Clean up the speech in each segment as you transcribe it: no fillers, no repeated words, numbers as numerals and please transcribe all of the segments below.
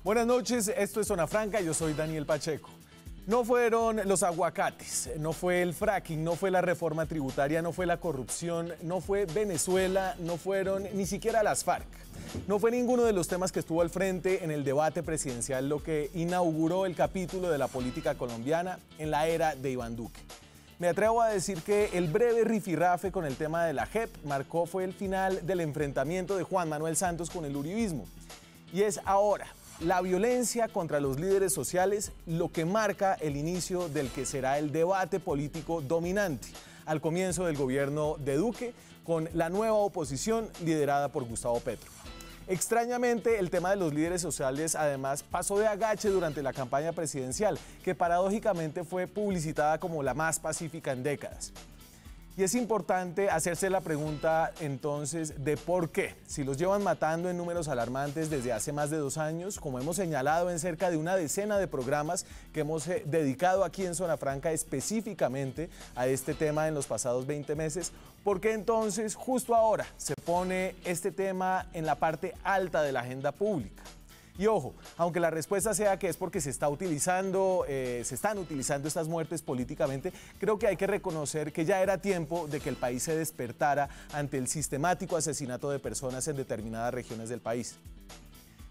Buenas noches, esto es Zona Franca, yo soy Daniel Pacheco. No fueron los aguacates, no fue el fracking, no fue la reforma tributaria, no fue la corrupción, no fue Venezuela, no fueron ni siquiera las FARC. No fue ninguno de los temas que estuvo al frente en el debate presidencial lo que inauguró el capítulo de la política colombiana en la era de Iván Duque. Me atrevo a decir que el breve rifirrafe con el tema de la JEP fue el final del enfrentamiento de Juan Manuel Santos con el uribismo. Y es ahora la violencia contra los líderes sociales lo que marca el inicio del que será el debate político dominante al comienzo del gobierno de Duque con la nueva oposición liderada por Gustavo Petro. Extrañamente, el tema de los líderes sociales además pasó de agache durante la campaña presidencial, que paradójicamente fue publicitada como la más pacífica en décadas. Y es importante hacerse la pregunta entonces de por qué, si los llevan matando en números alarmantes desde hace más de 2 años, como hemos señalado en cerca de una decena de programas que hemos dedicado aquí en Zona Franca específicamente a este tema en los pasados 20 meses, ¿por qué entonces justo ahora se pone este tema en la parte alta de la agenda pública? Y ojo, aunque la respuesta sea que es porque se están utilizando estas muertes políticamente, creo que hay que reconocer que ya era tiempo de que el país se despertara ante el sistemático asesinato de personas en determinadas regiones del país.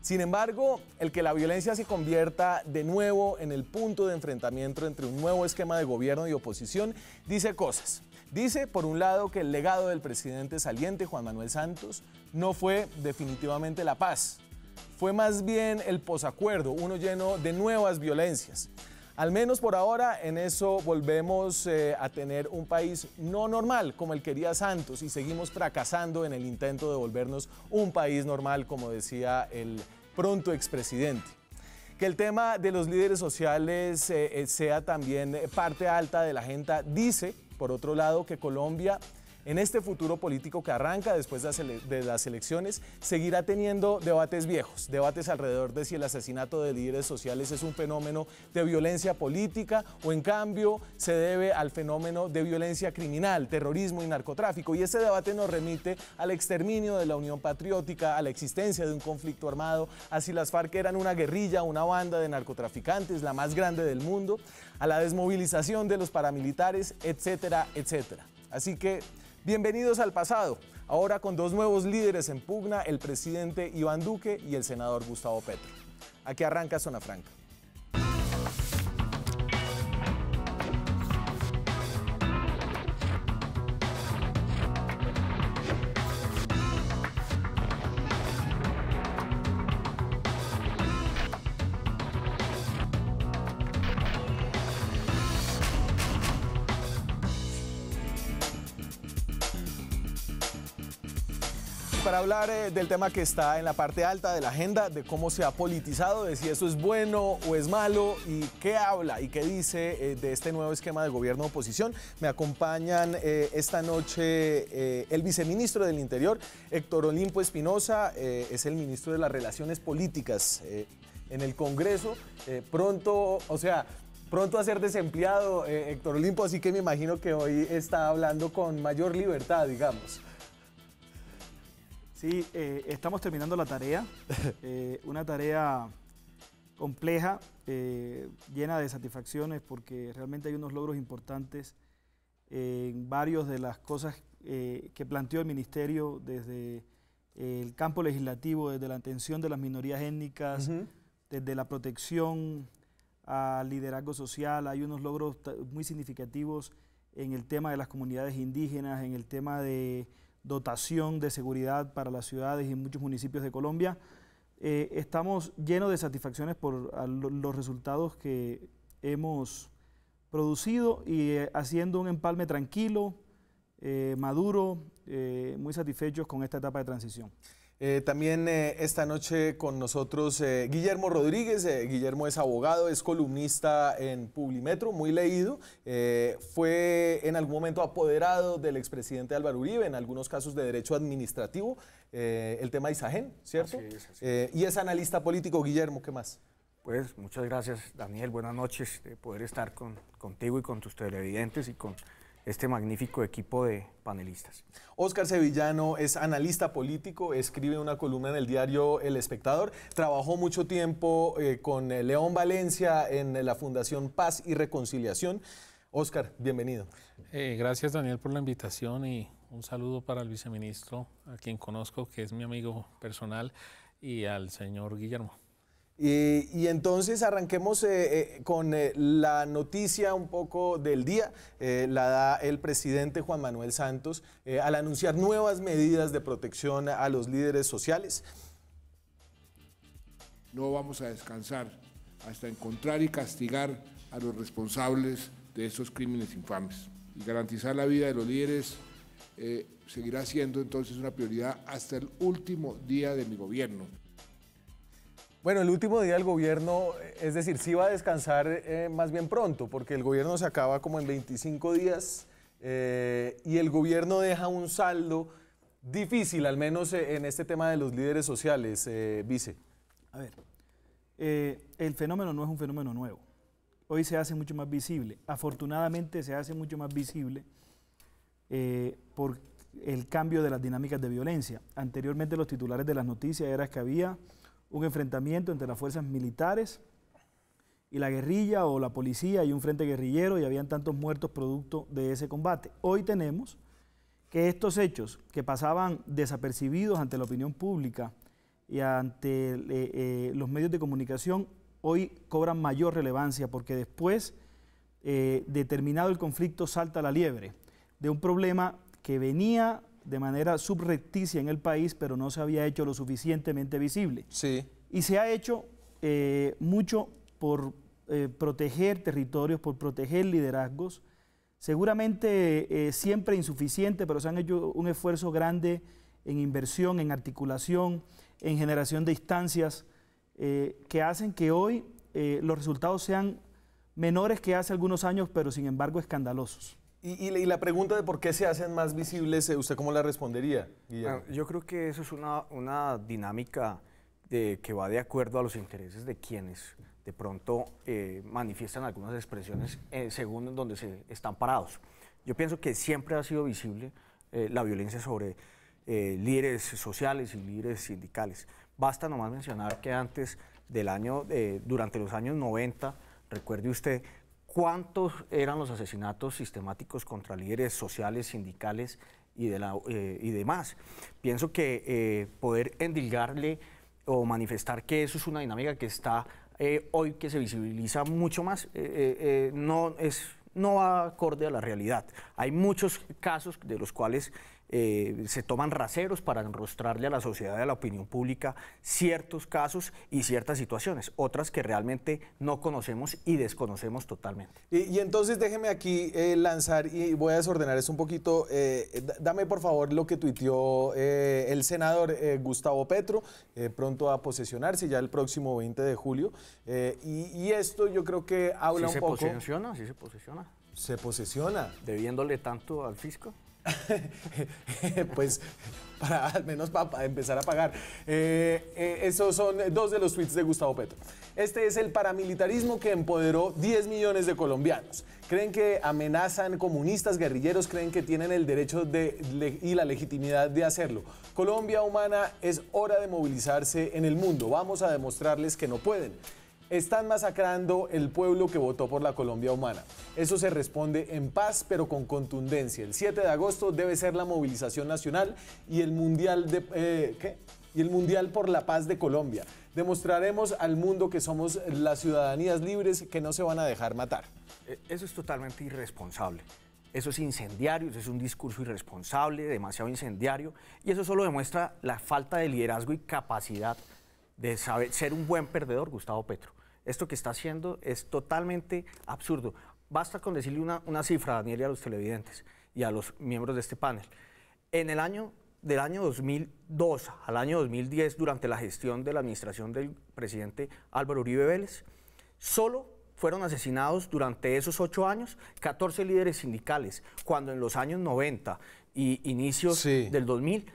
Sin embargo, el que la violencia se convierta de nuevo en el punto de enfrentamiento entre un nuevo esquema de gobierno y oposición dice cosas. Dice, por un lado, que el legado del presidente saliente, Juan Manuel Santos, no fue definitivamente la paz. Fue más bien el posacuerdo, uno lleno de nuevas violencias. Al menos por ahora, en eso volvemos a tener un país no normal como el quería Santos y seguimos fracasando en el intento de volvernos un país normal, como decía el pronto expresidente. Que el tema de los líderes sociales sea también parte alta de la agenda dice, por otro lado, que Colombia, en este futuro político que arranca después de las elecciones, seguirá teniendo debates viejos, debates alrededor de si el asesinato de líderes sociales es un fenómeno de violencia política o en cambio se debe al fenómeno de violencia criminal, terrorismo y narcotráfico. Y ese debate nos remite al exterminio de la Unión Patriótica, a la existencia de un conflicto armado, a si las FARC eran una guerrilla, una banda de narcotraficantes, la más grande del mundo, a la desmovilización de los paramilitares, etcétera, etcétera. Así que bienvenidos al pasado, ahora con 2 nuevos líderes en pugna, el presidente Iván Duque y el senador Gustavo Petro. Aquí arranca Zona Franca. Para hablar del tema que está en la parte alta de la agenda, de cómo se ha politizado, de si eso es bueno o es malo y qué habla y qué dice de este nuevo esquema de gobierno de oposición, me acompañan esta noche el viceministro del Interior, Héctor Olimpo Espinosa, es el ministro de las Relaciones Políticas en el Congreso, pronto a ser desempleado, Héctor Olimpo, así que me imagino que hoy está hablando con mayor libertad, digamos. Sí, estamos terminando la tarea, una tarea compleja, llena de satisfacciones porque realmente hay unos logros importantes en varias de las cosas que planteó el Ministerio desde el campo legislativo, desde la atención de las minorías étnicas, desde la protección al liderazgo social. Hay unos logros muy significativos en el tema de las comunidades indígenas, en el tema de dotación de seguridad para las ciudades y muchos municipios de Colombia. Estamos llenos de satisfacciones por los resultados que hemos producido y haciendo un empalme tranquilo, maduro, muy satisfechos con esta etapa de transición. También esta noche con nosotros Guillermo Rodríguez. Guillermo es abogado, es columnista en Publimetro, muy leído. Fue en algún momento apoderado del expresidente Álvaro Uribe, en algunos casos de derecho administrativo, el tema Isagen, ¿cierto? Así es. Y es analista político. Guillermo, ¿qué más? Pues muchas gracias, Daniel. Buenas noches, de poder estar contigo y con tus televidentes y con este magnífico equipo de panelistas. Óscar Sevillano es analista político, escribe una columna en el diario El Espectador, trabajó mucho tiempo con León Valencia en la Fundación Paz y Reconciliación. Óscar, bienvenido. Gracias, Daniel, por la invitación y un saludo para el viceministro, a quien conozco, que es mi amigo personal, y al señor Guillermo. Y entonces arranquemos con la noticia un poco del día. La da el presidente Juan Manuel Santos al anunciar nuevas medidas de protección a los líderes sociales. No vamos a descansar hasta encontrar y castigar a los responsables de estos crímenes infames. Y garantizar la vida de los líderes seguirá siendo entonces una prioridad hasta el último día de mi gobierno. Bueno, el último día del gobierno, es decir, sí va a descansar más bien pronto, porque el gobierno se acaba como en 25 días y el gobierno deja un saldo difícil, al menos en este tema de los líderes sociales, vice. A ver, el fenómeno no es un fenómeno nuevo. Hoy se hace mucho más visible. Afortunadamente se hace mucho más visible por el cambio de las dinámicas de violencia. Anteriormente los titulares de las noticias era que había un enfrentamiento entre las fuerzas militares y la guerrilla o la policía y un frente guerrillero y habían tantos muertos producto de ese combate. Hoy tenemos que estos hechos que pasaban desapercibidos ante la opinión pública y ante los medios de comunicación, hoy cobran mayor relevancia porque después de terminado el conflicto salta la liebre de un problema que venía de manera subrepticia en el país, pero no se había hecho lo suficientemente visible. Sí. Y se ha hecho mucho por proteger territorios, por proteger liderazgos, seguramente siempre insuficiente, pero se han hecho un esfuerzo grande en inversión, en articulación, en generación de instancias que hacen que hoy los resultados sean menores que hace algunos años, pero sin embargo escandalosos. Y la pregunta de por qué se hacen más visibles, ¿usted cómo la respondería, Guillermo? Yo creo que eso es una dinámica que va de acuerdo a los intereses de quienes de pronto manifiestan algunas expresiones según donde se están parados. Yo pienso que siempre ha sido visible la violencia sobre líderes sociales y líderes sindicales. Basta nomás mencionar que antes del año, durante los años 90, recuerde usted, ¿cuántos eran los asesinatos sistemáticos contra líderes sociales, sindicales y demás? Pienso que poder endilgarle o manifestar que eso es una dinámica que está hoy, que se visibiliza mucho más, no va acorde a la realidad. Hay muchos casos de los cuales se toman raseros para enrostrarle a la sociedad y a la opinión pública ciertos casos y ciertas situaciones, otras que realmente no conocemos y desconocemos totalmente. Y entonces déjeme aquí lanzar, y voy a desordenar eso un poquito, dame por favor lo que tuiteó el senador Gustavo Petro, pronto a posesionarse ya el próximo 20 de julio, y esto yo creo que habla un poco... ¿Sí se posesiona? ¿Sí se posesiona? ¿Se posesiona? ¿Debiéndole tanto al fisco? Pues al menos para empezar a pagar. Esos son dos de los tweets de Gustavo Petro. Este es el paramilitarismo que empoderó 10 millones de colombianos. Creen que amenazan comunistas, guerrilleros, creen que tienen el derecho y la legitimidad de hacerlo. Colombia humana, es hora de movilizarse en el mundo. Vamos a demostrarles que no pueden. Están masacrando el pueblo que votó por la Colombia humana. Eso se responde en paz, pero con contundencia. El 7 de agosto debe ser la movilización nacional y el Mundial y el Mundial por la Paz de Colombia. Demostraremos al mundo que somos las ciudadanías libres que no se van a dejar matar. Eso es totalmente irresponsable. Eso es incendiario, eso es un discurso irresponsable, demasiado incendiario, y eso solo demuestra la falta de liderazgo y capacidad de saber ser un buen perdedor, Gustavo Petro. Esto que está haciendo es totalmente absurdo. Basta con decirle una cifra, Daniel, y a los televidentes y a los miembros de este panel. En el año del año 2002 al año 2010, durante la gestión de la administración del presidente Álvaro Uribe Vélez, solo fueron asesinados durante esos 8 años 14 líderes sindicales, cuando en los años 90 y inicios del 2000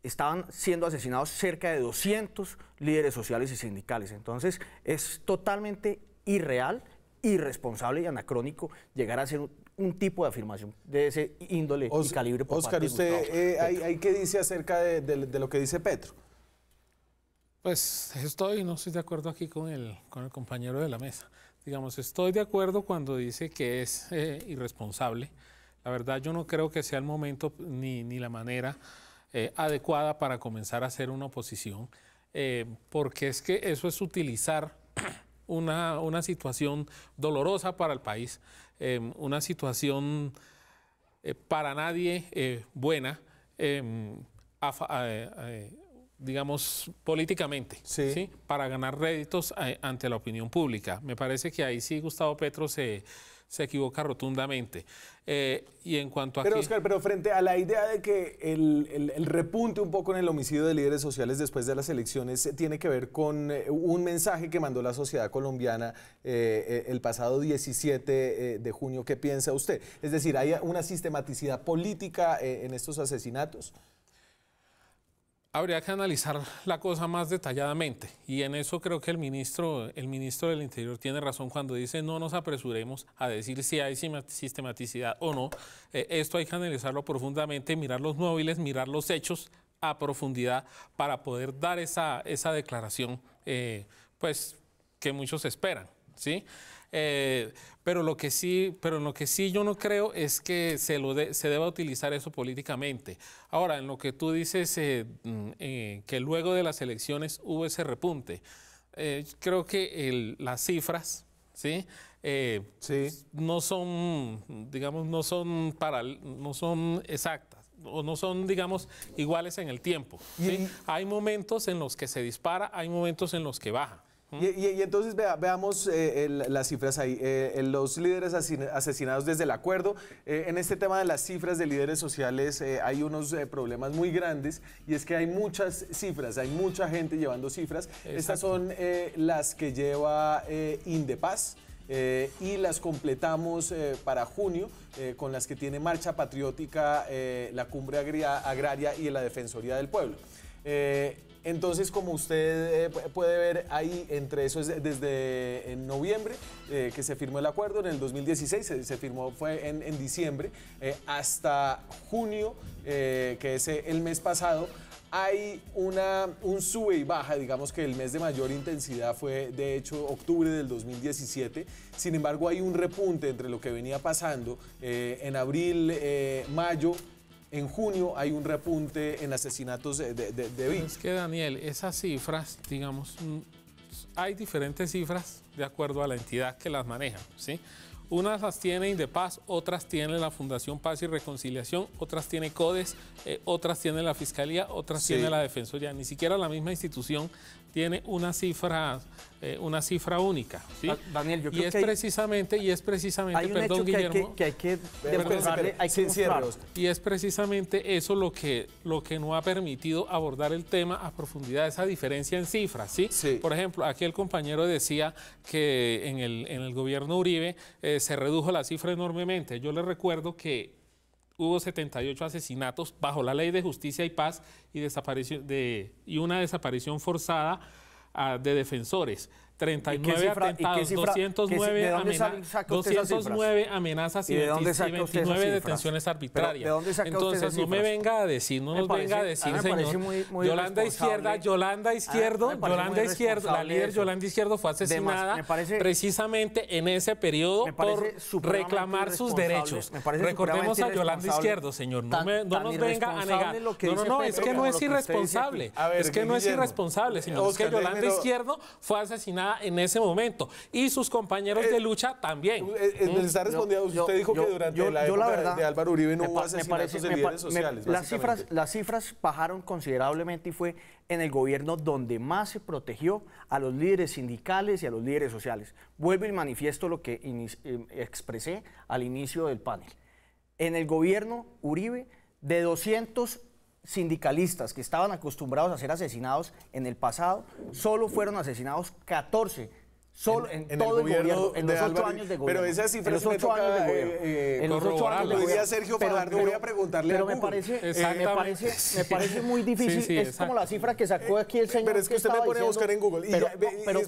estaban siendo asesinados cerca de 200 líderes sociales y sindicales. Entonces, es totalmente irreal irresponsable y anacrónico llegar a hacer un tipo de afirmación de ese índole y calibre por Oscar, parte de Gustavo ¿usted Petro. hay qué dice acerca de lo que dice Petro? Pues no estoy de acuerdo aquí con el compañero de la mesa. Digamos, estoy de acuerdo cuando dice que es irresponsable. La verdad, yo no creo que sea el momento ni la manera adecuada para comenzar a hacer una oposición, porque es que eso es utilizar una situación dolorosa para el país, una situación para nadie buena, digamos, políticamente, sí. Para ganar réditos ante la opinión pública. Me parece que ahí sí Gustavo Petro se equivoca rotundamente. Y en cuanto a Pero, Oscar, pero frente a la idea de que el repunte un poco en el homicidio de líderes sociales después de las elecciones tiene que ver con un mensaje que mandó la sociedad colombiana el pasado 17 de junio. ¿Qué piensa usted? Es decir, ¿hay una sistematicidad política en estos asesinatos? Habría que analizar la cosa más detalladamente y en eso creo que el ministro del Interior tiene razón cuando dice no nos apresuremos a decir si hay sistematicidad o no. Esto hay que analizarlo profundamente, mirar los móviles, mirar los hechos a profundidad para poder dar esa declaración pues, que muchos esperan, ¿sí? Pero en lo que sí yo no creo es que se deba utilizar eso políticamente. Ahora, en lo que tú dices que luego de las elecciones hubo ese repunte, creo que las cifras, ¿sí? No son, digamos, no son exactas o no son, digamos, iguales en el tiempo, ¿sí? Hay momentos en los que se dispara, hay momentos en los que baja. Y entonces veamos las cifras ahí. Los líderes asesinados desde el acuerdo. En este tema de las cifras de líderes sociales hay unos problemas muy grandes y es que hay muchas cifras, hay mucha gente llevando cifras. Exacto. Estas son las que lleva Indepaz. Y las completamos para junio con las que tiene Marcha Patriótica, la Cumbre Agraria y la Defensoría del Pueblo. Entonces, como usted puede ver ahí, entre eso es desde en noviembre que se firmó el acuerdo, en el 2016 se firmó, fue en diciembre, hasta junio, que es el mes pasado. Hay un sube y baja, digamos que el mes de mayor intensidad fue de hecho octubre del 2017, sin embargo hay un repunte entre lo que venía pasando en abril, mayo. En junio hay un repunte en asesinatos de víctimas. Es que, Daniel, esas cifras, digamos, hay diferentes cifras de acuerdo a la entidad que las maneja, ¿sí? Unas las tiene Indepaz, otras tiene la Fundación Paz y Reconciliación, otras tiene CODES, otras tiene la Fiscalía, otras tiene la Defensoría. Ni siquiera la misma institución tiene una cifra única, ¿sí? Daniel, yo creo que precisamente, hay un perdón, hecho Guillermo, que hay que demostrarle, hay que mostrarlo. y es precisamente eso lo que no ha permitido abordar el tema a profundidad, esa diferencia en cifras, ¿sí? Por ejemplo, aquí el compañero decía que en el gobierno Uribe se redujo la cifra enormemente. Yo le recuerdo que hubo 78 asesinatos bajo la Ley de Justicia y Paz y una desaparición forzada de defensores. 39 atentados, 209 amenazas y 29 detenciones arbitrarias. Entonces no me venga a decir, no nos venga a decir, señor, Yolanda Izquierdo, la líder Yolanda Izquierdo fue asesinada precisamente en ese periodo por reclamar sus derechos. Recordemos a Yolanda Izquierdo, señor, no nos venga a negar. No, es que no es irresponsable, señor, es que Yolanda Izquierdo fue asesinada en ese momento y sus compañeros de lucha también. Les está respondiendo, usted dijo que durante la época de Álvaro Uribe no hubo asesinatos de líderes sociales. Las cifras bajaron considerablemente y fue en el gobierno donde más se protegió a los líderes sindicales y a los líderes sociales. Vuelvo y manifiesto lo que expresé al inicio del panel. En el gobierno Uribe, de 200 sindicalistas que estaban acostumbrados a ser asesinados en el pasado, solo fueron asesinados 14 Solo en el todo el gobierno gobierno, en de los 8 Álvaro. años de Pero gobierno. esas cifras en los sí me 8 años de toca, gobierno. En los 8 años de corroborarlo. Lo decía gobierno. Sergio Fajardo, voy a preguntarle a pero me Google. parece muy difícil. Sí, es como la cifra que sacó aquí el señor. Pero es que usted me pone a buscar en Google.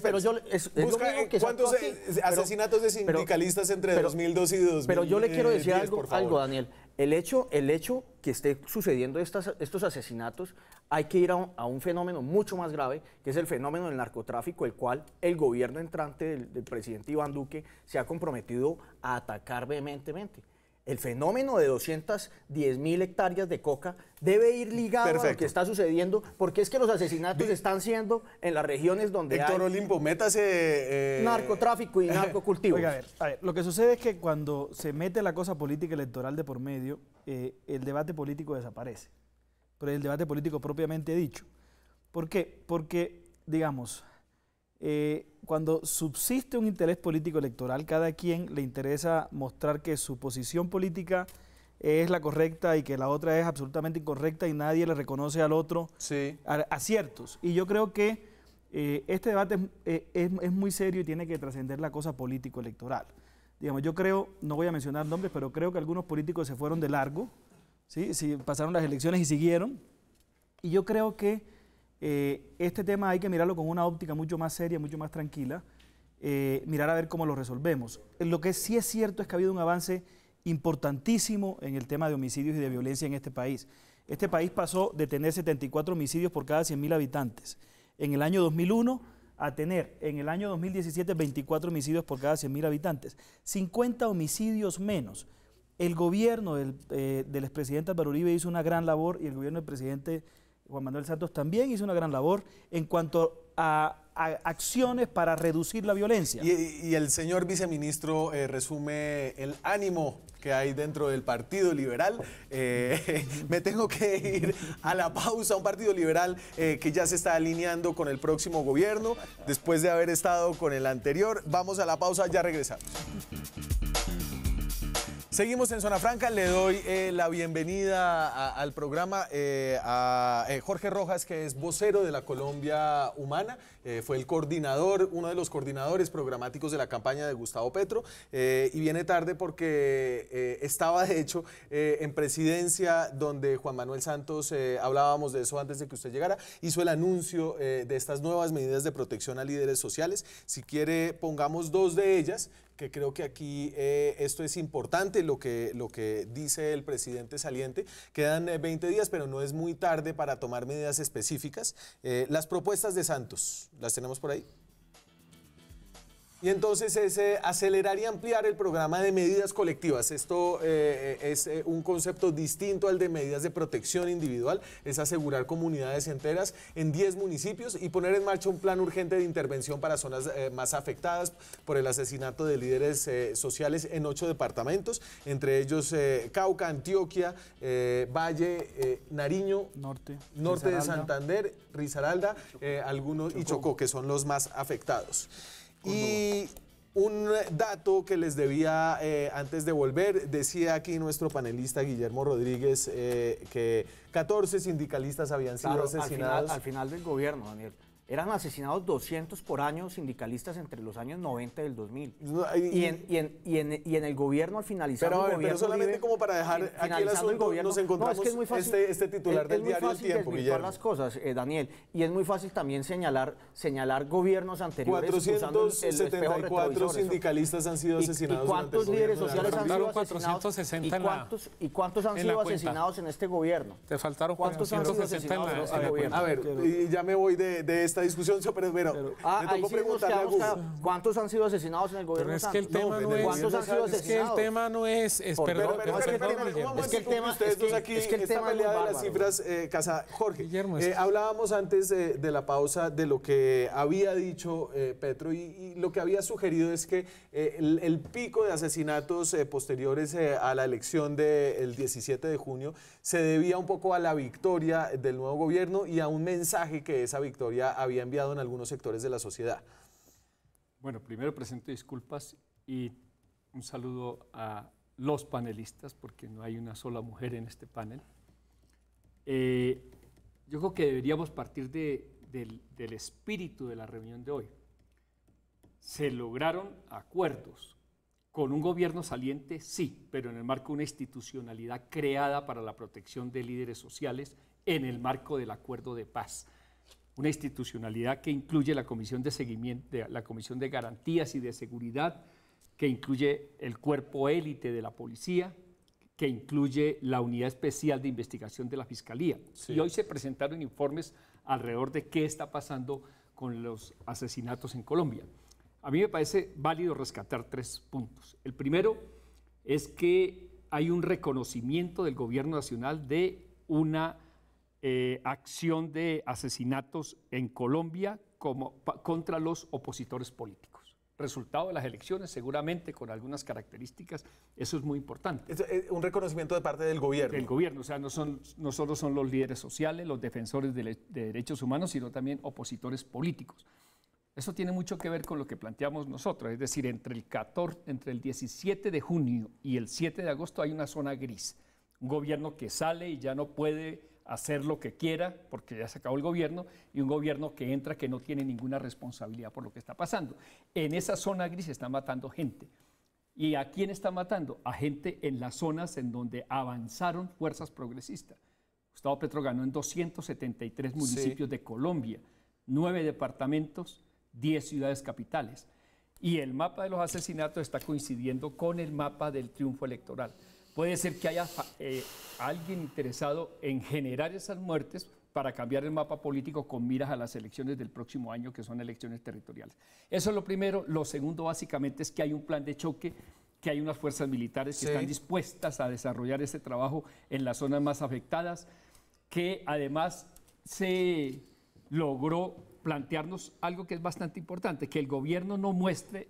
Pero yo es lo busca mismo que sacó cuántos aquí. asesinatos de sindicalistas entre 2002 y 2010. Pero yo le quiero decir por favor. algo, Daniel. El hecho que esté sucediendo estos asesinatos, hay que ir a un fenómeno mucho más grave, que es el fenómeno del narcotráfico, el cual el gobierno entrante del presidente Iván Duque se ha comprometido a atacar vehementemente. El fenómeno de 210.000 hectáreas de coca debe ir ligado a lo que está sucediendo, porque es que los asesinatos están siendo en las regiones donde Héctor hay Olimpo, métase... narcotráfico y narcocultivo. Oiga, a ver, lo que sucede es que cuando se mete la cosa política electoral de por medio, el debate político desaparece. Pero el debate político propiamente dicho. ¿Por qué? Porque, digamos, cuando subsiste un interés político electoral, cada quien le interesa mostrar que su posición política es la correcta y que la otra es absolutamente incorrecta y nadie le reconoce al otro aciertos. Y yo creo que este debate es muy serio y tiene que trascender la cosa político-electoral. Digamos, yo creo, no voy a mencionar nombres, pero creo que algunos políticos se fueron de largo, ¿sí? Pasaron las elecciones y siguieron. Y yo creo que este tema hay que mirarlo con una óptica mucho más seria, mucho más tranquila, mirar a ver cómo lo resolvemos. Lo que sí es cierto es que ha habido un avance importantísimo en el tema de homicidios y de violencia en este país. Este país pasó de tener 74 homicidios por cada 100.000 habitantes en el año 2001 a tener en el año 2017 24 homicidios por cada 100.000 habitantes, 50 homicidios menos. El gobierno del expresidente Álvaro Uribe hizo una gran labor y el gobierno del presidente Juan Manuel Santos también hizo una gran labor en cuanto a acciones para reducir la violencia. Y el señor viceministro resume el ánimo que hay dentro del Partido Liberal. Me tengo que ir a la pausa, un Partido Liberal que ya se está alineando con el próximo gobierno, después de haber estado con el anterior. Vamos a la pausa, ya regresamos. Seguimos en Zona Franca, le doy la bienvenida al programa a Jorge Rojas, que es vocero de la Colombia Humana, fue el coordinador, uno de los coordinadores programáticos de la campaña de Gustavo Petro, y viene tarde porque estaba de hecho en presidencia donde Juan Manuel Santos, hablábamos de eso antes de que usted llegara, hizo el anuncio de estas nuevas medidas de protección a líderes sociales. Si quiere, pongamos dos de ellas, que creo que aquí esto es importante, lo que dice el presidente saliente. Quedan 20 días, pero no es muy tarde para tomar medidas específicas. Las propuestas de Santos, ¿las tenemos por ahí? Y entonces es acelerar y ampliar el programa de medidas colectivas. Esto es un concepto distinto al de medidas de protección individual. Es asegurar comunidades enteras en 10 municipios y poner en marcha un plan urgente de intervención para zonas más afectadas por el asesinato de líderes sociales en 8 departamentos, entre ellos Cauca, Antioquia, Valle, Nariño, Norte de Santander, Risaralda, algunos y Chocó, que son los más afectados. Y un dato que les debía antes de volver, decía aquí nuestro panelista Guillermo Rodríguez que 14 sindicalistas habían sido asesinados. Al final del gobierno, Daniel. Eran asesinados 200 por año sindicalistas entre los años 90 y el 2000. Y en el gobierno, al finalizar el gobierno... Pero solamente Uribe, como para dejar aquí el asunto, nos encontramos no, es que es muy fácil, este titular del diario El Tiempo, Guillermo. Las cosas, Daniel, y es muy fácil también señalar gobiernos anteriores. 474 sindicalistas han sido asesinados. ¿Y cuántos líderes sociales han sido asesinados? 460 ¿Y cuántos han sido asesinados en este gobierno? Te faltaron 460 en este gobierno. A ver, y ya me voy de esta discusión, pero me tocó preguntarle a Google. ¿Cuántos han sido asesinados en el gobierno? Pero es que el tema no es... ¿Cuántos han sido asesinados? Es que el tema no es... Perdón, es que el tema... Esta pelea de las cifras, Casa Jorge, hablábamos antes de la pausa de lo que había dicho Petro y lo que había sugerido es que el pico de asesinatos posteriores a la elección del 17 de junio se debía un poco a la victoria del nuevo gobierno y a un mensaje que esa victoria había enviado en algunos sectores de la sociedad. Bueno, primero presento disculpas y un saludo a los panelistas, porque no hay una sola mujer en este panel. Yo creo que deberíamos partir del espíritu de la reunión de hoy. ¿Se lograron acuerdos con un gobierno saliente? Sí, pero en el marco de una institucionalidad creada para la protección de líderes sociales en el marco del acuerdo de paz. Una institucionalidad que incluye la Comisión de Seguimiento, la Comisión de Garantías y de Seguridad, que incluye el cuerpo élite de la policía, que incluye la Unidad Especial de Investigación de la Fiscalía. Sí. Y hoy se presentaron informes alrededor de qué está pasando con los asesinatos en Colombia. A mí me parece válido rescatar 3 puntos. El primero es que hay un reconocimiento del gobierno nacional de una acción de asesinatos en Colombia contra los opositores políticos. Resultado de las elecciones, seguramente con algunas características, eso es muy importante. Es un reconocimiento de parte del gobierno. Del gobierno, o sea, no solo son los líderes sociales, los defensores de derechos humanos, sino también opositores políticos. Eso tiene mucho que ver con lo que planteamos nosotros, es decir, entre el 17 de junio y el 7 de agosto hay una zona gris. Un gobierno que sale y ya no puede hacer lo que quiera porque ya se acabó el gobierno, y un gobierno que entra que no tiene ninguna responsabilidad por lo que está pasando. En esa zona gris se está matando gente. ¿Y a quién está matando? A gente en las zonas en donde avanzaron fuerzas progresistas. Gustavo Petro ganó en 273 municipios de Colombia, 9 departamentos, 10 ciudades capitales. Y el mapa de los asesinatos está coincidiendo con el mapa del triunfo electoral. Puede ser que haya alguien interesado en generar esas muertes para cambiar el mapa político con miras a las elecciones del próximo año, que son elecciones territoriales. Eso es lo primero. Lo segundo, básicamente, es que hay un plan de choque, que hay unas fuerzas militares que están dispuestas a desarrollar ese trabajo en las zonas más afectadas, que además se logró plantearnos algo que es bastante importante, que el gobierno no muestre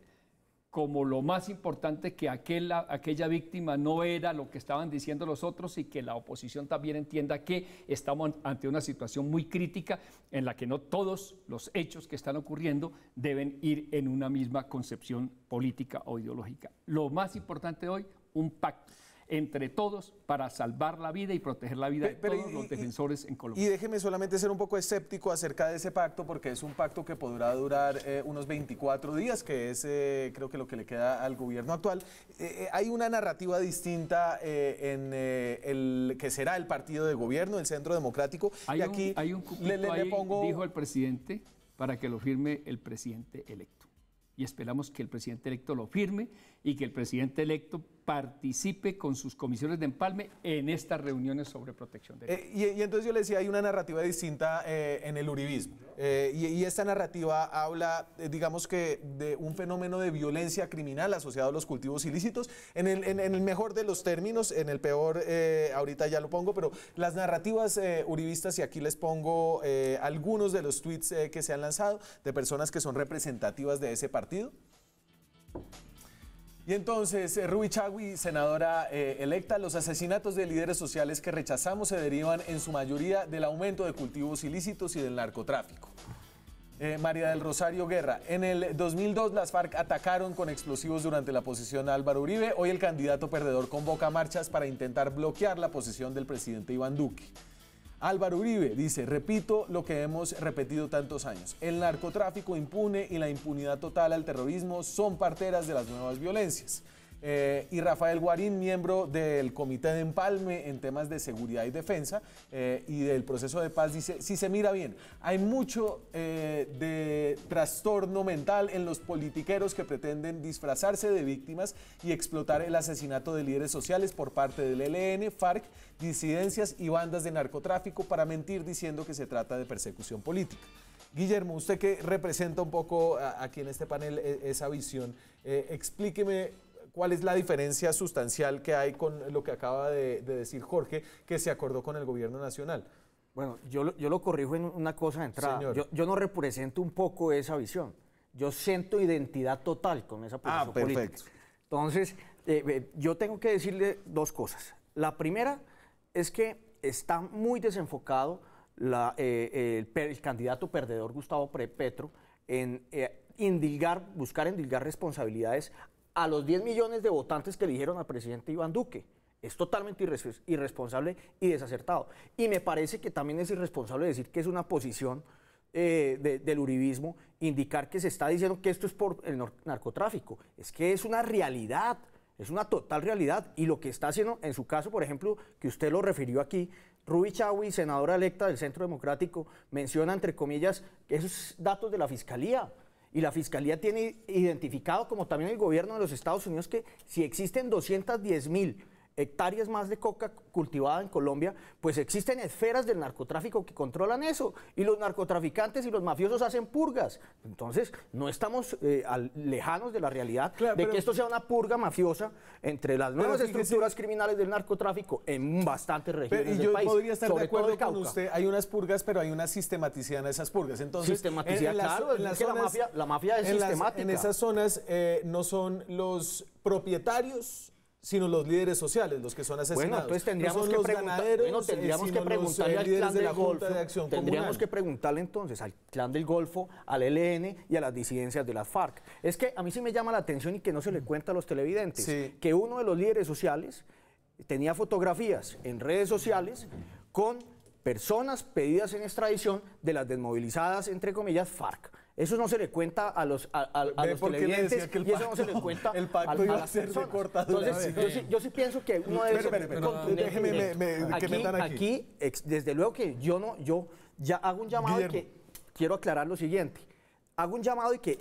como lo más importante que aquella víctima no era lo que estaban diciendo los otros, y que la oposición también entienda que estamos ante una situación muy crítica en la que no todos los hechos que están ocurriendo deben ir en una misma concepción política o ideológica. Lo más importante hoy, un pacto entre todos para salvar la vida y proteger la vida de todos los defensores en Colombia. Y déjeme solamente ser un poco escéptico acerca de ese pacto, porque es un pacto que podrá durar unos 24 días, que es creo que lo que le queda al gobierno actual. Hay una narrativa distinta en el que será el partido de gobierno, el Centro Democrático. Hay un cupito ahí, dijo el presidente, para que lo firme el presidente electo. Y esperamos que el presidente electo lo firme y que el presidente electo participe con sus comisiones de empalme en estas reuniones sobre protección de datos. Y entonces yo le decía, hay una narrativa distinta en el uribismo. Y esta narrativa habla, digamos que, de un fenómeno de violencia criminal asociado a los cultivos ilícitos. En el mejor de los términos, en el peor, ahorita ya lo pongo, pero las narrativas uribistas, y aquí les pongo algunos de los tweets que se han lanzado de personas que son representativas de ese partido. Y entonces, Ruby Chagui, senadora electa, los asesinatos de líderes sociales que rechazamos se derivan en su mayoría del aumento de cultivos ilícitos y del narcotráfico. María del Rosario Guerra, en el 2002 las FARC atacaron con explosivos durante la posición a Álvaro Uribe. Hoy el candidato perdedor convoca marchas para intentar bloquear la posición del presidente Iván Duque. Álvaro Uribe dice, repito lo que hemos repetido tantos años, el narcotráfico impune y la impunidad total al terrorismo son parteras de las nuevas violencias. Y Rafael Guarín, miembro del Comité de Empalme en temas de seguridad y defensa y del proceso de paz, dice, si se mira bien, hay mucho de trastorno mental en los politiqueros que pretenden disfrazarse de víctimas y explotar el asesinato de líderes sociales por parte del ELN, FARC, disidencias y bandas de narcotráfico para mentir diciendo que se trata de persecución política. Guillermo, usted que representa un poco aquí en este panel esa visión, explíqueme cuál es la diferencia sustancial que hay con lo que acaba de decir Jorge, que se acordó con el gobierno nacional. Bueno, yo lo corrijo en una cosa de entrada. Yo no represento un poco esa visión. Yo siento identidad total con esa posición política. Entonces, yo tengo que decirle 2 cosas. La primera es que está muy desenfocado el candidato perdedor Gustavo Petro en buscar endilgar responsabilidades a los 10 millones de votantes que eligieron al presidente Iván Duque. Es totalmente irresponsable y desacertado. Y me parece que también es irresponsable decir que es una posición del uribismo indicar que se está diciendo que esto es por el narcotráfico. Es que es una realidad, es una total realidad. Y lo que está haciendo, en su caso, por ejemplo, que usted lo refirió aquí, Ruby Chaui, senadora electa del Centro Democrático, menciona, entre comillas, esos datos de la Fiscalía. Y la Fiscalía tiene identificado, como también el gobierno de los Estados Unidos, que si existen 210.000 hectáreas más de coca cultivada en Colombia, pues existen esferas del narcotráfico que controlan eso, y los narcotraficantes y los mafiosos hacen purgas. Entonces, no estamos lejanos de la realidad, claro, de que esto sea una purga mafiosa entre las nuevas estructuras criminales del narcotráfico en bastantes regiones del país. Yo podría estar de acuerdo con usted, hay unas purgas, pero hay una sistematicidad de esas purgas. Entonces, sistematicidad, claro, es que la mafia es sistemática. En esas zonas no son los propietarios, sino los líderes sociales, los que son asesinados. Bueno, entonces tendríamos que preguntarle al Clan del Golfo, tendríamos que preguntarle entonces al Clan del Golfo, al ELN y a las disidencias de las FARC. Es que a mí sí me llama la atención y que no se le cuenta a los televidentes, que uno de los líderes sociales tenía fotografías en redes sociales con personas pedidas en extradición de las desmovilizadas, entre comillas, FARC. Eso no se le cuenta a los televidentes y eso no se le cuenta a las personas. Entonces, yo sí pienso que uno debe ser aquí, desde luego que yo ya hago un llamado y que quiero aclarar lo siguiente. Hago un llamado y que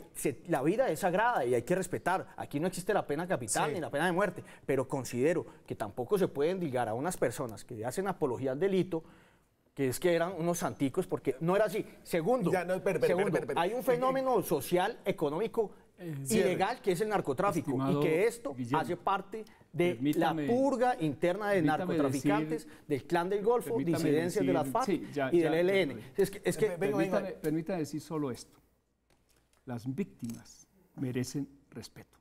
la vida es sagrada y hay que respetar. Aquí no existe la pena capital ni la pena de muerte, pero considero que tampoco se puede endilgar a unas personas que hacen apología al delito, que es que eran unos santicos, porque no era así. Segundo, hay un fenómeno social, económico, ilegal, que es el narcotráfico, y que esto hace parte de la purga interna de narcotraficantes, del Clan del Golfo, disidencias de las FARC y del ELN. Permítame decir solo esto. Las víctimas merecen respeto.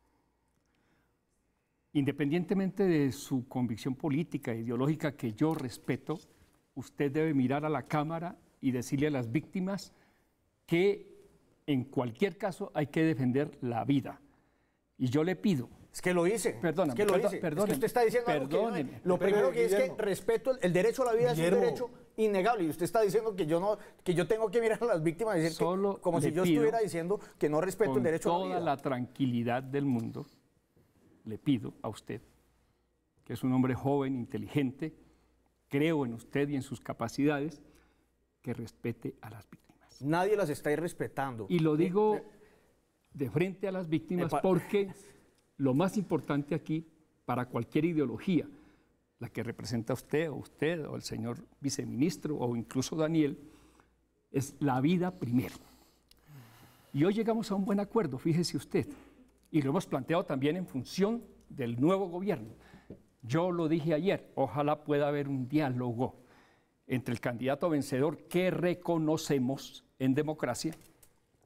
Independientemente de su convicción política e ideológica, que yo respeto, usted debe mirar a la cámara y decirle a las víctimas que en cualquier caso hay que defender la vida. Y yo le pido... Es que lo hice. Perdóname. Es que usted está diciendo algo que lo primero que es que respeto el derecho a la vida, Guillermo, es un derecho innegable. Y usted está diciendo que yo tengo que mirar a las víctimas y decir como si yo estuviera diciendo que no respeto el derecho a la vida. Con toda la tranquilidad del mundo, le pido a usted, que es un hombre joven, inteligente, creo en usted y en sus capacidades, que respete a las víctimas. Nadie las está irrespetando. Y lo digo de frente a las víctimas porque lo más importante aquí, para cualquier ideología, la que representa usted o el señor viceministro o incluso Daniel, es la vida primero. Y hoy llegamos a un buen acuerdo, fíjese usted, y lo hemos planteado también en función del nuevo gobierno. Yo lo dije ayer, ojalá pueda haber un diálogo entre el candidato vencedor que reconocemos en democracia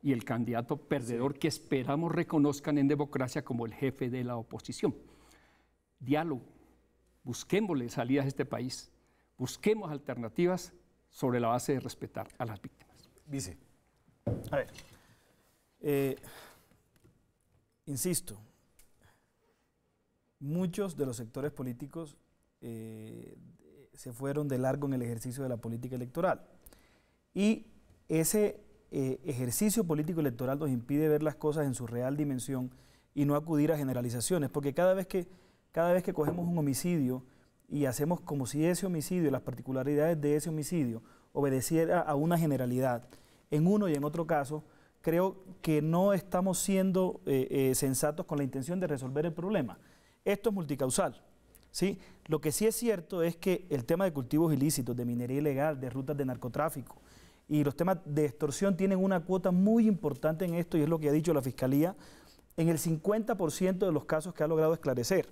y el candidato perdedor que esperamos reconozcan en democracia como el jefe de la oposición. Diálogo, busquémosle salidas a este país, busquemos alternativas sobre la base de respetar a las víctimas. Vice. A ver, insisto, muchos de los sectores políticos se fueron de largo en el ejercicio de la política electoral. Y ese ejercicio político electoral nos impide ver las cosas en su real dimensión y no acudir a generalizaciones, porque cada vez que cogemos un homicidio y hacemos como si ese homicidio, las particularidades de ese homicidio, obedeciera a una generalidad, en uno y en otro caso, creo que no estamos siendo sensatos con la intención de resolver el problema. Esto es multicausal, ¿sí? Lo que sí es cierto es que el tema de cultivos ilícitos, de minería ilegal, de rutas de narcotráfico y los temas de extorsión tienen una cuota muy importante en esto, y es lo que ha dicho la Fiscalía, en el 50% de los casos que ha logrado esclarecer,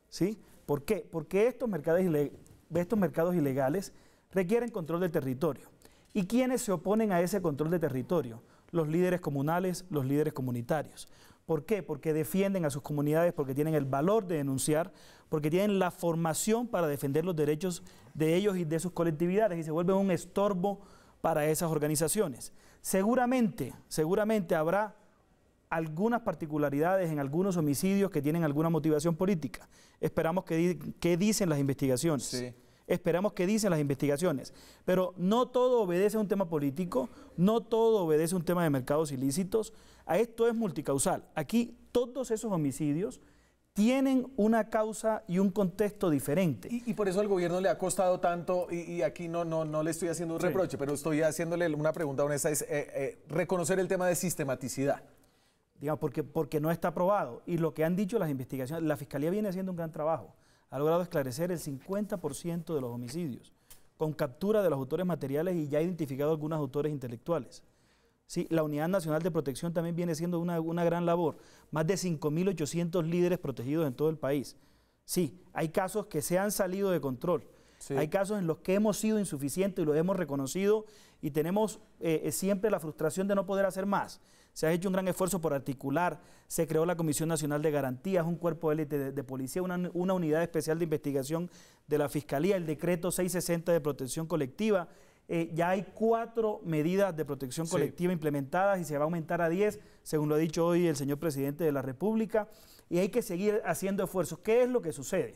¿sí? ¿Por qué? Porque estos mercados ilegales requieren control del territorio. ¿Y quiénes se oponen a ese control de territorio? Los líderes comunales, los líderes comunitarios. ¿Por qué? Porque defienden a sus comunidades, porque tienen el valor de denunciar, porque tienen la formación para defender los derechos de ellos y de sus colectividades, y se vuelven un estorbo para esas organizaciones. Seguramente habrá algunas particularidades en algunos homicidios que tienen alguna motivación política. Esperamos que dicen las investigaciones. Sí. esperamos qué dicen las investigaciones. Pero no todo obedece a un tema político, no todo obedece a un tema de mercados ilícitos. A esto es multicausal. Aquí todos esos homicidios tienen una causa y un contexto diferente. Y por eso al gobierno le ha costado tanto, y aquí no le estoy haciendo un reproche, pero estoy haciéndole una pregunta honesta, es reconocer el tema de sistematicidad. Digamos, porque no está aprobado. Y lo que han dicho las investigaciones, la Fiscalía viene haciendo un gran trabajo. Ha logrado esclarecer el 50% de los homicidios, con captura de los autores materiales y ya ha identificado algunos autores intelectuales. Sí, la Unidad Nacional de Protección también viene haciendo una gran labor. Más de 5.800 líderes protegidos en todo el país. Sí, hay casos que se han salido de control. Sí. Hay casos en los que hemos sido insuficientes y lo hemos reconocido y tenemos siempre la frustración de no poder hacer más. Se ha hecho un gran esfuerzo por articular, se creó la Comisión Nacional de Garantías, un cuerpo de élite de policía, una unidad especial de investigación de la Fiscalía, el decreto 660 de protección colectiva. Ya hay 4 medidas de protección colectiva implementadas y se va a aumentar a 10, según lo ha dicho hoy el señor presidente de la República, y hay que seguir haciendo esfuerzos. ¿Qué es lo que sucede?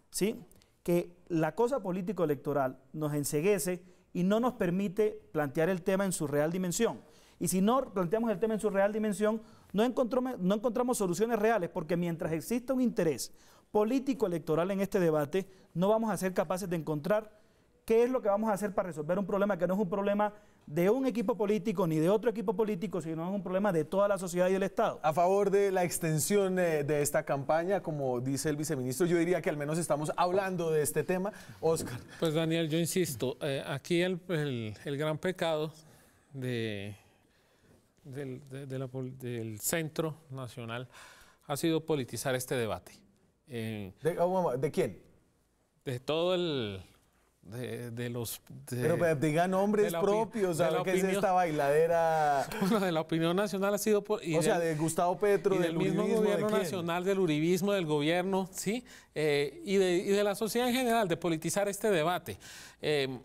¿Sí? Que la cosa político-electoral nos enceguece y no nos permite plantear el tema en su real dimensión. Y si no planteamos el tema en su real dimensión, no encontramos soluciones reales, porque mientras exista un interés político-electoral en este debate, no vamos a ser capaces de encontrar qué es lo que vamos a hacer para resolver un problema que no es un problema de un equipo político ni de otro equipo político, sino es un problema de toda la sociedad y del Estado. A favor de la extensión de esta campaña, como dice el viceministro, yo diría que al menos estamos hablando de este tema. Óscar. Pues Daniel, yo insisto, aquí el gran pecado del Centro Nacional ha sido politizar este debate. ¿De quién? De todo el... Pero diga nombres propios, ¿sabe qué es esta bailadera? Bueno, de la opinión nacional ha sido... de Gustavo Petro, del mismo gobierno nacional, del uribismo, del gobierno, ¿sí? Y de la sociedad en general, de politizar este debate.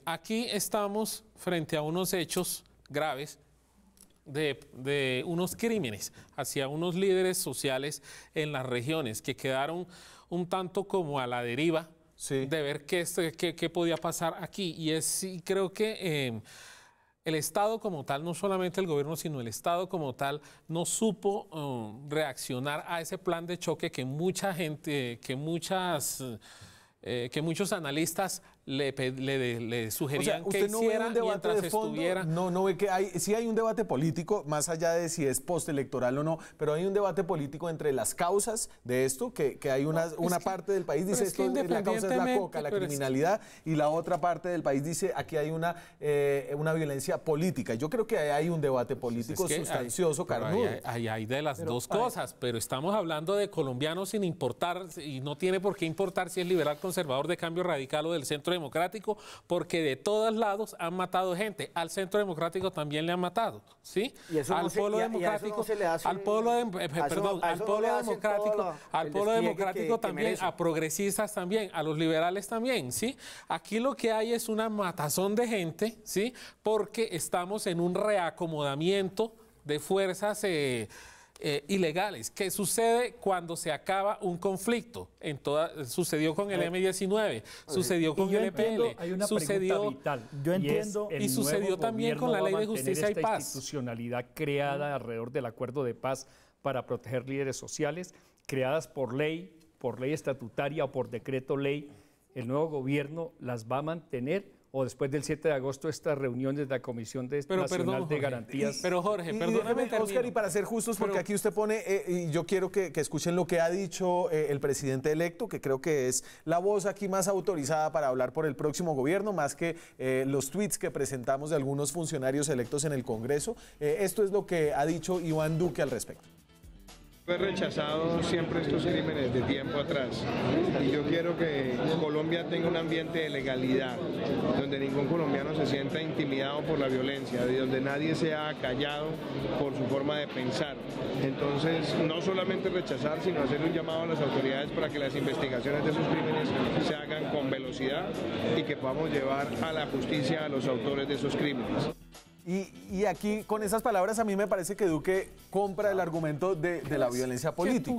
Aquí estamos frente a unos hechos graves de unos crímenes hacia unos líderes sociales en las regiones que quedaron un tanto como a la deriva. Sí. De ver qué podía pasar aquí. Y creo que el Estado como tal, no solamente el gobierno, sino el Estado como tal, no supo reaccionar a ese plan de choque que mucha gente, que muchos analistas le sugerían que hiciera mientras estuviera. No ve que sí hay un debate político, más allá de si es postelectoral o no, pero hay un debate político entre las causas de esto, que hay una parte del país dice esto, la causa es la coca, la criminalidad, y la otra parte del país dice aquí hay una violencia política. Yo creo que hay un debate político sustancioso, carnudo. Hay de las dos cosas, pero estamos hablando de colombianos sin importar, y no tiene por qué importar si es liberal, conservador, de Cambio Radical o del Centro Democrático, porque de todos lados han matado gente. Al Centro Democrático también le han matado, ¿sí? Al Polo Democrático, al Polo Democrático también, a progresistas también, a los liberales también, ¿sí? Aquí lo que hay es una matazón de gente, ¿sí? Porque estamos en un reacomodamiento de fuerzas ilegales. ¿Qué sucede cuando se acaba un conflicto? Sucedió con el M-19, sucedió con el EPL, hay una pregunta vital. Yo entiendo. Y sucedió también con la Ley de Justicia y Paz. Institucionalidad creada alrededor del Acuerdo de Paz para proteger líderes sociales, creadas por ley estatutaria o por decreto ley, ¿el nuevo gobierno las va a mantener? O después del 7 de agosto estas reuniones de la Comisión Nacional de Garantías. Pero Jorge, perdóname, Óscar, y para ser justos, porque aquí usted pone, y yo quiero que escuchen lo que ha dicho el presidente electo, que creo que es la voz aquí más autorizada para hablar por el próximo gobierno, más que los tweets que presentamos de algunos funcionarios electos en el Congreso. Esto es lo que ha dicho Iván Duque al respecto. He rechazado siempre estos crímenes de tiempo atrás y yo quiero que Colombia tenga un ambiente de legalidad, donde ningún colombiano se sienta intimidado por la violencia, de donde nadie sea callado por su forma de pensar. Entonces, no solamente rechazar, sino hacer un llamado a las autoridades para que las investigaciones de esos crímenes se hagan con velocidad y que podamos llevar a la justicia a los autores de esos crímenes. Y aquí, con esas palabras, a mí me parece que Duque compra el argumento de la violencia política.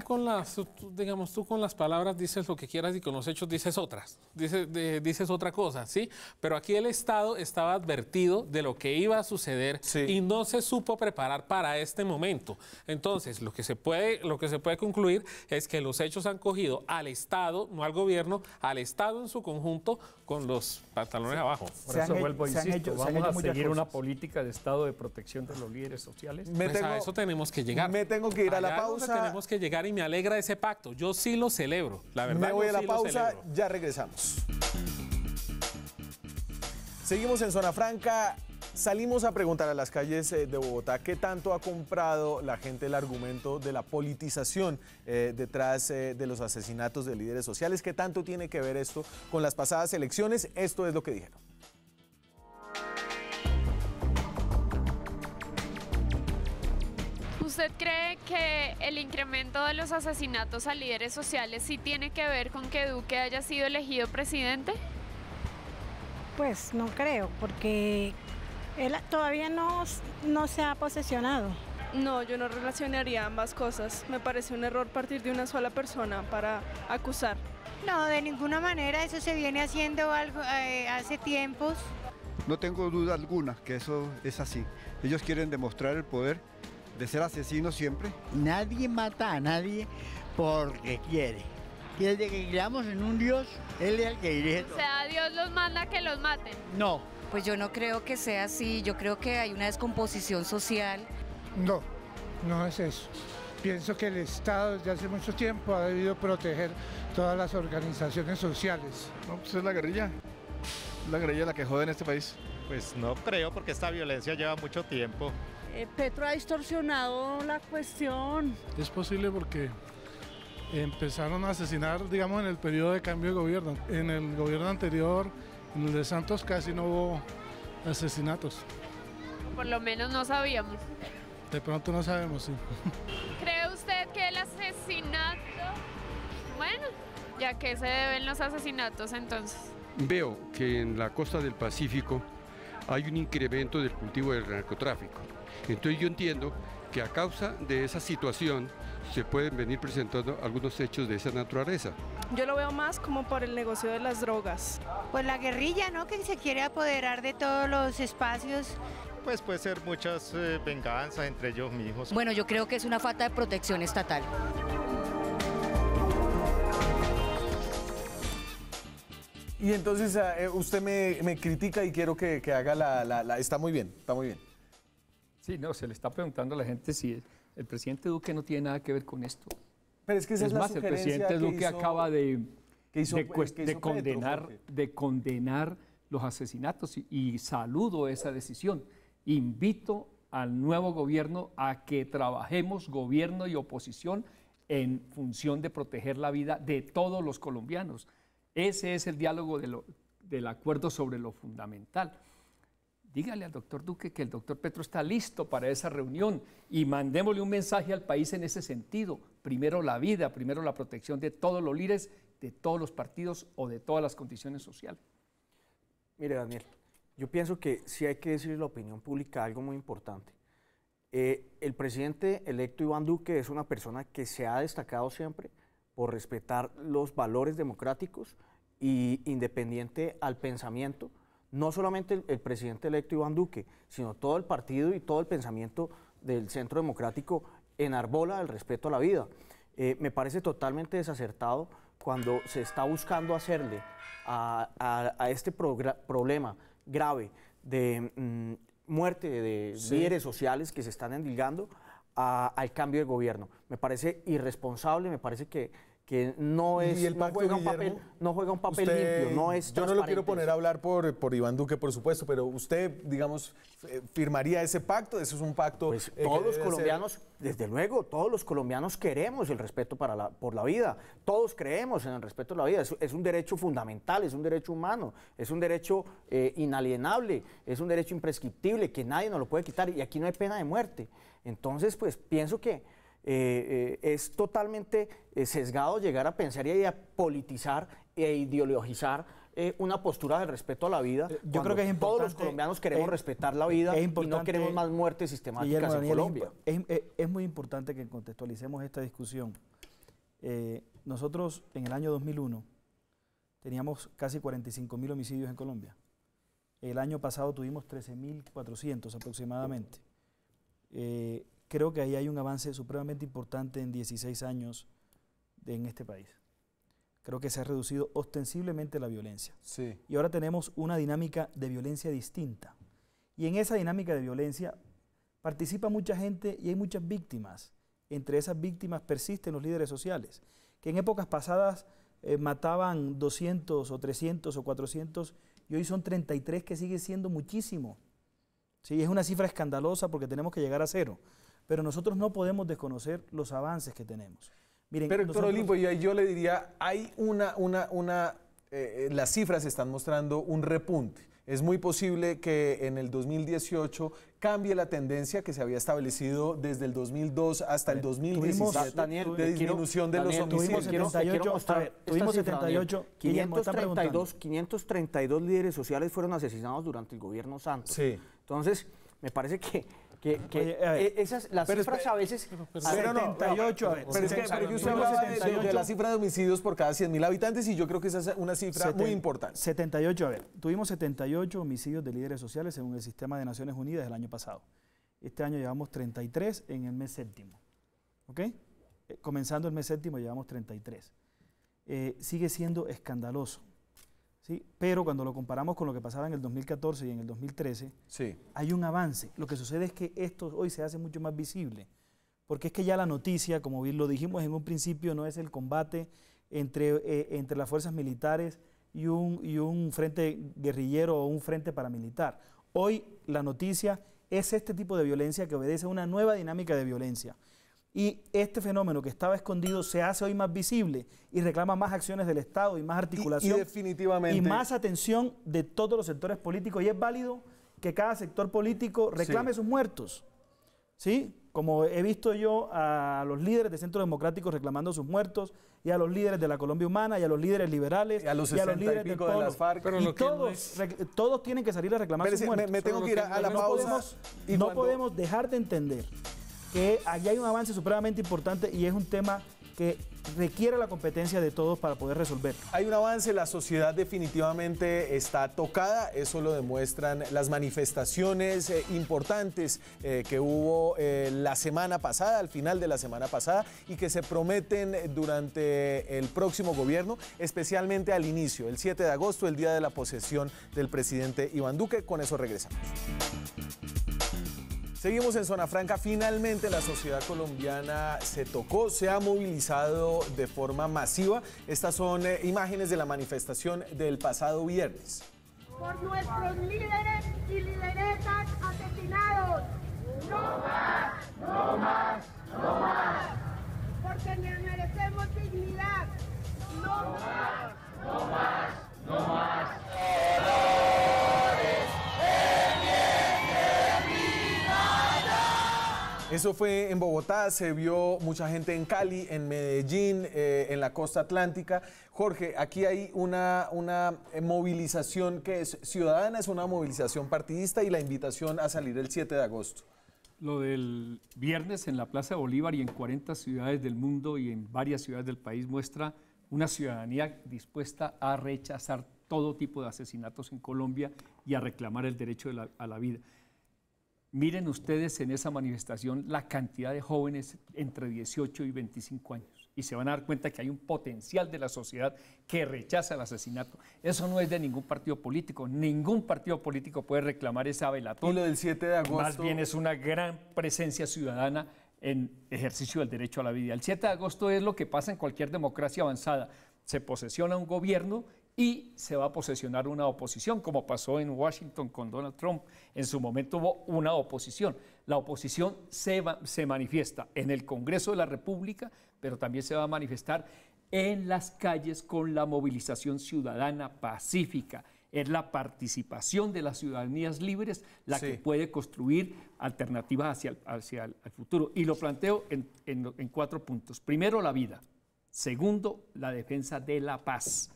Tú con las palabras dices lo que quieras y con los hechos dices otras, dices otra cosa, ¿sí? Pero aquí el Estado estaba advertido de lo que iba a suceder y no se supo preparar para este momento. Entonces, lo que se puede concluir es que los hechos han cogido al Estado, no al gobierno, al Estado en su conjunto con los pantalones abajo. Por eso vuelvo, insisto, vamos a seguir una política de Estado de protección de los líderes sociales. A eso tenemos que llegar. Me tengo que ir a la pausa. Tenemos que llegar y me alegra ese pacto. Yo sí lo celebro, la verdad. Me voy a la pausa, ya regresamos. Seguimos en Zona Franca. Salimos a preguntar a las calles de Bogotá qué tanto ha comprado la gente el argumento de la politización detrás de los asesinatos de líderes sociales. ¿Qué tanto tiene que ver esto con las pasadas elecciones? Esto es lo que dijeron. ¿Usted cree que el incremento de los asesinatos a líderes sociales sí tiene que ver con que Duque haya sido elegido presidente? Pues no creo, porque él todavía no se ha posesionado. No, yo no relacionaría ambas cosas. Me parece un error partir de una sola persona para acusar. No, de ninguna manera, eso se viene haciendo algo hace tiempos. No tengo duda alguna que eso es así. Ellos quieren demostrar el poder de ser asesinos siempre. Nadie mata a nadie porque quiere. Y desde que creamos en un Dios, Él es el que dirige todo. O sea, Dios los manda a que los maten. No. Pues yo no creo que sea así, yo creo que hay una descomposición social. No, no es eso. Pienso que el Estado desde hace mucho tiempo ha debido proteger todas las organizaciones sociales. No, pues es la guerrilla la que jode en este país. Pues no creo, porque esta violencia lleva mucho tiempo. Petro ha distorsionado la cuestión. Es posible porque empezaron a asesinar, digamos, en el periodo de cambio de gobierno. En el gobierno anterior, en el de Santos, casi no hubo asesinatos. Por lo menos no sabíamos. De pronto no sabemos, sí. ¿Cree usted que el asesinato... Bueno, ¿y a qué se deben los asesinatos entonces? Veo que en la costa del Pacífico hay un incremento del cultivo del narcotráfico. Entonces yo entiendo que a causa de esa situación se pueden venir presentando algunos hechos de esa naturaleza. Yo lo veo más como por el negocio de las drogas. Pues la guerrilla, ¿no? Que se quiere apoderar de todos los espacios. Pues puede ser muchas venganzas entre ellos mismos. Bueno, yo creo que es una falta de protección estatal. Y entonces usted me critica y quiero que haga Está muy bien, está muy bien. Sí, no, se le está preguntando a la gente si el presidente Duque no tiene nada que ver con esto. Pero es que esa es más, el presidente Duque acaba de condenar los asesinatos y saludo esa decisión. Invito al nuevo gobierno a que trabajemos gobierno y oposición en función de proteger la vida de todos los colombianos. Ese es el diálogo del acuerdo sobre lo fundamental. Dígale al doctor Duque que el doctor Petro está listo para esa reunión y mandémosle un mensaje al país en ese sentido. Primero la vida, primero la protección de todos los líderes, de todos los partidos o de todas las condiciones sociales. Mire, Daniel, yo pienso que sí hay que decirle a la opinión pública algo muy importante. El presidente electo Iván Duque es una persona que se ha destacado siempre por respetar los valores democráticos y independiente al pensamiento. No solamente el presidente electo Iván Duque, sino todo el partido y todo el pensamiento del Centro Democrático enarbola el respeto a la vida. Me parece totalmente desacertado cuando se está buscando hacerle a este problema grave de muerte de líderes sociales que se están endilgando al cambio de gobierno. Me parece irresponsable, me parece que no juega un papel limpio, no es Yo no lo quiero poner a hablar por Iván Duque, por supuesto, pero usted, digamos, firmaría ese pacto. ¿Eso es un pacto? Pues todos los colombianos, desde luego, todos los colombianos queremos el respeto por la vida. Todos creemos en el respeto a la vida. Es un derecho fundamental, es un derecho humano, es un derecho inalienable, es un derecho imprescriptible que nadie nos lo puede quitar y aquí no hay pena de muerte. Entonces, pues pienso que es totalmente sesgado llegar a pensar y a politizar e ideologizar una postura del respeto a la vida. Yo creo que es importante. Todos los colombianos queremos respetar la vida y no queremos más muertes sistemáticas en Colombia. Es muy importante que contextualicemos esta discusión. Nosotros en el año 2001 teníamos casi 45.000 homicidios en Colombia. El año pasado tuvimos 13.400 aproximadamente. Creo que ahí hay un avance supremamente importante en 16 años en este país. Creo que se ha reducido ostensiblemente la violencia. Sí. Y ahora tenemos una dinámica de violencia distinta. Y en esa dinámica de violencia participa mucha gente y hay muchas víctimas. Entre esas víctimas persisten los líderes sociales, que en épocas pasadas mataban 200 o 300 o 400 y hoy son 33, que sigue siendo muchísimo. Sí, es una cifra escandalosa porque tenemos que llegar a cero. Pero nosotros no podemos desconocer los avances que tenemos. Miren, pero Héctor Olimpo, y ahí yo le diría, hay las cifras están mostrando un repunte. Es muy posible que en el 2018 cambie la tendencia que se había establecido desde el 2002 hasta el 2017 de disminución de los homicidios. Tuvimos 78, 532 líderes sociales fueron asesinados durante el gobierno Santos. Sí. Entonces, me parece que las cifras a veces... Pero es que usted hablaba de la cifra de homicidios por cada 100.000 habitantes y yo creo que esa es una cifra muy importante. 78, tuvimos 78 homicidios de líderes sociales según el Sistema de Naciones Unidas el año pasado. Este año llevamos 33 en el mes séptimo. ¿Ok? Comenzando el mes séptimo llevamos 33. Sigue siendo escandaloso. ¿Sí? Pero cuando lo comparamos con lo que pasaba en el 2014 y en el 2013, sí, hay un avance. Lo que sucede es que esto hoy se hace mucho más visible, porque es que ya la noticia, como bien lo dijimos en un principio, no es el combate entre las fuerzas militares y un frente guerrillero o un frente paramilitar. Hoy la noticia es este tipo de violencia que obedece a una nueva dinámica de violencia. Y este fenómeno que estaba escondido se hace hoy más visible y reclama más acciones del Estado y más articulación y definitivamente, y más atención de todos los sectores políticos. Y es válido que cada sector político reclame sus muertos. ¿Sí? Como he visto yo a los líderes de Centro Democrático reclamando sus muertos, y a los líderes de la Colombia Humana, y a los líderes liberales, y a los líderes del Polo. De las FARC. Y todos tienen que salir a reclamar sus muertos. Me tengo que ir a la pausa. No podemos dejar de entender que allí hay un avance supremamente importante y es un tema que requiere la competencia de todos para poder resolverlo. Hay un avance, la sociedad definitivamente está tocada, eso lo demuestran las manifestaciones importantes que hubo la semana pasada, al final de la semana pasada, y que se prometen durante el próximo gobierno, especialmente al inicio, el 7 de agosto, el día de la posesión del presidente Iván Duque. Con eso regresamos. Seguimos en Zona Franca. Finalmente la sociedad colombiana se tocó, se ha movilizado de forma masiva. Estas son imágenes de la manifestación del pasado viernes. Por nuestros líderes y lideresas asesinados. No más, no más, no más. Porque merecemos dignidad. No más, no más, no más. Eso fue en Bogotá, se vio mucha gente en Cali, en Medellín, en la costa atlántica. Jorge, aquí hay una movilización que es ciudadana, es una movilización partidista y la invitación a salir el 7 de agosto. Lo del viernes en la Plaza de Bolívar y en 40 ciudades del mundo y en varias ciudades del país muestra una ciudadanía dispuesta a rechazar todo tipo de asesinatos en Colombia y a reclamar el derecho a la vida. Miren ustedes en esa manifestación la cantidad de jóvenes entre 18 y 25 años y se van a dar cuenta que hay un potencial de la sociedad que rechaza el asesinato. Eso no es de ningún partido político puede reclamar esa velatón. Y lo del 7 de agosto. Más bien es una gran presencia ciudadana en ejercicio del derecho a la vida. El 7 de agosto es lo que pasa en cualquier democracia avanzada. Se posesiona un gobierno y se va a posesionar una oposición, como pasó en Washington con Donald Trump. En su momento hubo una oposición. La oposición se manifiesta en el Congreso de la República, pero también se va a manifestar en las calles con la movilización ciudadana pacífica. Es la participación de las ciudadanías libres la que puede construir alternativas hacia el futuro. Y lo planteo en 4 puntos. Primero, la vida. Segundo, la defensa de la paz.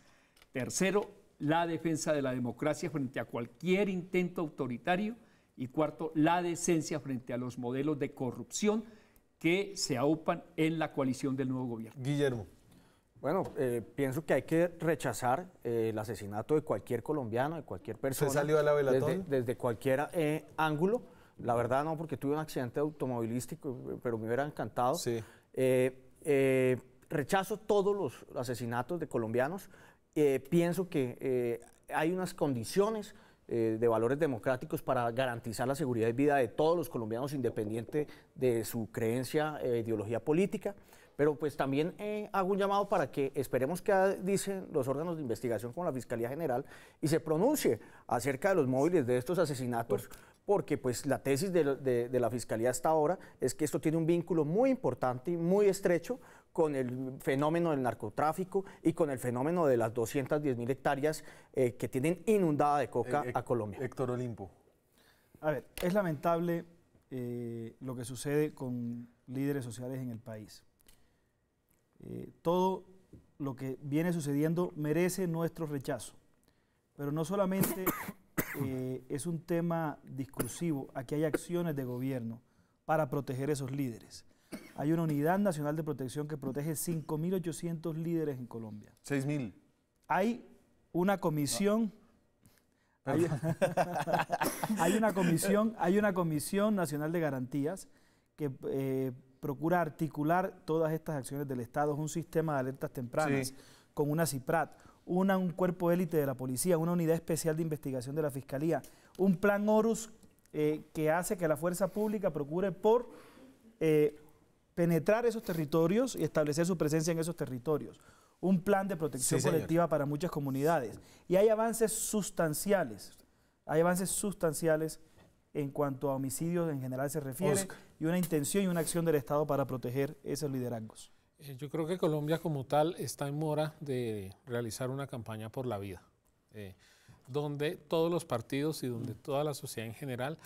Tercero, la defensa de la democracia frente a cualquier intento autoritario. Y cuarto, la decencia frente a los modelos de corrupción que se aupan en la coalición del nuevo gobierno. Guillermo. Bueno, pienso que hay que rechazar el asesinato de cualquier colombiano, de cualquier persona. ¿Usted salió a la velatón? Desde cualquier ángulo. La verdad no, porque tuve un accidente automovilístico, pero me hubiera encantado. Sí. Rechazo todos los asesinatos de colombianos. Pienso que hay unas condiciones de valores democráticos para garantizar la seguridad y vida de todos los colombianos, independiente de su creencia, ideología política. Pero pues también hago un llamado para que esperemos qué dicen los órganos de investigación como la Fiscalía General y se pronuncie acerca de los móviles de estos asesinatos, porque pues la tesis de la Fiscalía hasta ahora es que esto tiene un vínculo muy importante y muy estrecho con el fenómeno del narcotráfico y con el fenómeno de las 210.000 hectáreas que tienen inundada de coca a Colombia. Héctor Olimpo. A ver, es lamentable lo que sucede con líderes sociales en el país. Todo lo que viene sucediendo merece nuestro rechazo, pero no solamente es un tema discursivo, aquí hay acciones de gobierno para proteger esos líderes. Hay una unidad nacional de protección que protege 5.800 líderes en Colombia. 6.000. Hay una comisión... No. Hay una comisión nacional de garantías que procura articular todas estas acciones del Estado. Es un sistema de alertas tempranas con una CIPRAT, un cuerpo élite de la policía, una unidad especial de investigación de la Fiscalía, un plan Horus que hace que la fuerza pública procure por penetrar esos territorios y establecer su presencia en esos territorios. Un plan de protección colectiva para muchas comunidades. Y hay avances sustanciales en cuanto a homicidios en general se refiere, y una intención y una acción del Estado para proteger esos liderazgos. Yo creo que Colombia como tal está en mora de realizar una campaña por la vida, donde todos los partidos y donde toda la sociedad en general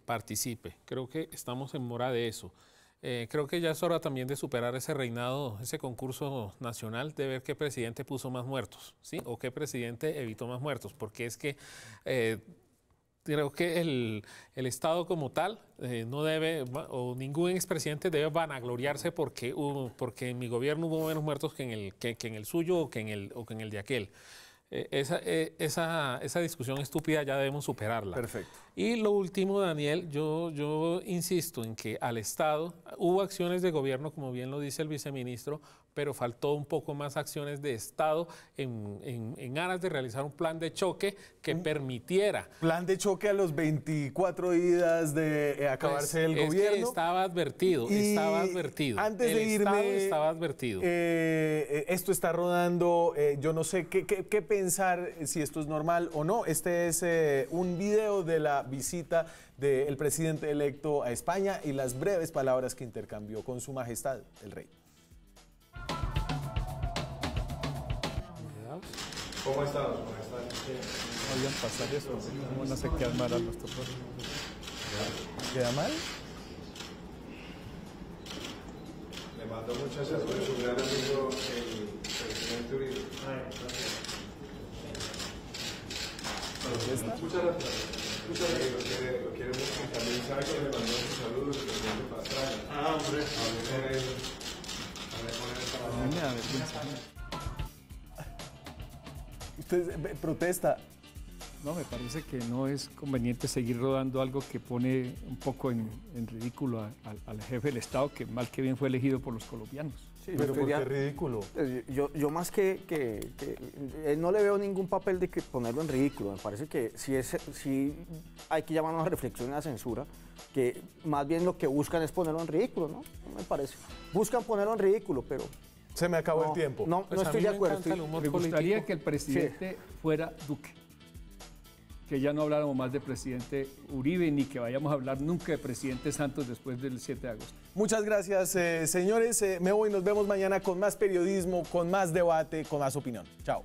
participe. Creo que estamos en mora de eso. Creo que ya es hora también de superar ese reinado, ese concurso nacional, de ver qué presidente puso más muertos, ¿sí? O qué presidente evitó más muertos, porque es que creo que el Estado como tal no debe, o ningún expresidente debe vanagloriarse porque en mi gobierno hubo menos muertos que en el suyo o que en el de aquel. Esa discusión estúpida ya debemos superarla. Perfecto. Y lo último, Daniel, yo insisto en que al Estado hubo acciones de gobierno, como bien lo dice el viceministro, pero faltó un poco más acciones de Estado en aras de realizar un plan de choque que permitiera. Plan de choque a los 24 días de acabarse el gobierno. Que estaba advertido, Antes de irme, estaba advertido. Esto está rodando, yo no sé qué pensar, si esto es normal o no. Este es un video de la visita del presidente electo a España y las breves palabras que intercambió con su majestad, el rey. ¿Cómo estás, majestad? No vayan a pasar eso, no van a se quedar mal a los topos. ¿Queda mal? Le mando muchas gracias por su gran amigo, el presidente Uribe. Muchas gracias. Lo quiere mucho. También sabe que le mandó un saludo al presidente Pastrana. Hombre. Hablé con él esta mañana. ¿Usted protesta? No, me parece que no es conveniente seguir rodando algo que pone un poco en ridículo al jefe del Estado, que mal que bien fue elegido por los colombianos. Sí, pero ¿por qué ridículo? Yo más que no le veo ningún papel de que ponerlo en ridículo. Me parece que si hay que llamar a una reflexión y a censura, que más bien lo que buscan es ponerlo en ridículo, ¿no? No me parece. Buscan ponerlo en ridículo, pero... Se me acabó el tiempo. No, Pues no estoy de acuerdo. Me gustaría que el presidente fuera Duque. Que ya no habláramos más de presidente Uribe, ni que vayamos a hablar nunca de presidente Santos después del 7 de agosto. Muchas gracias, señores. Me voy y nos vemos mañana con más periodismo, con más debate, con más opinión. Chao.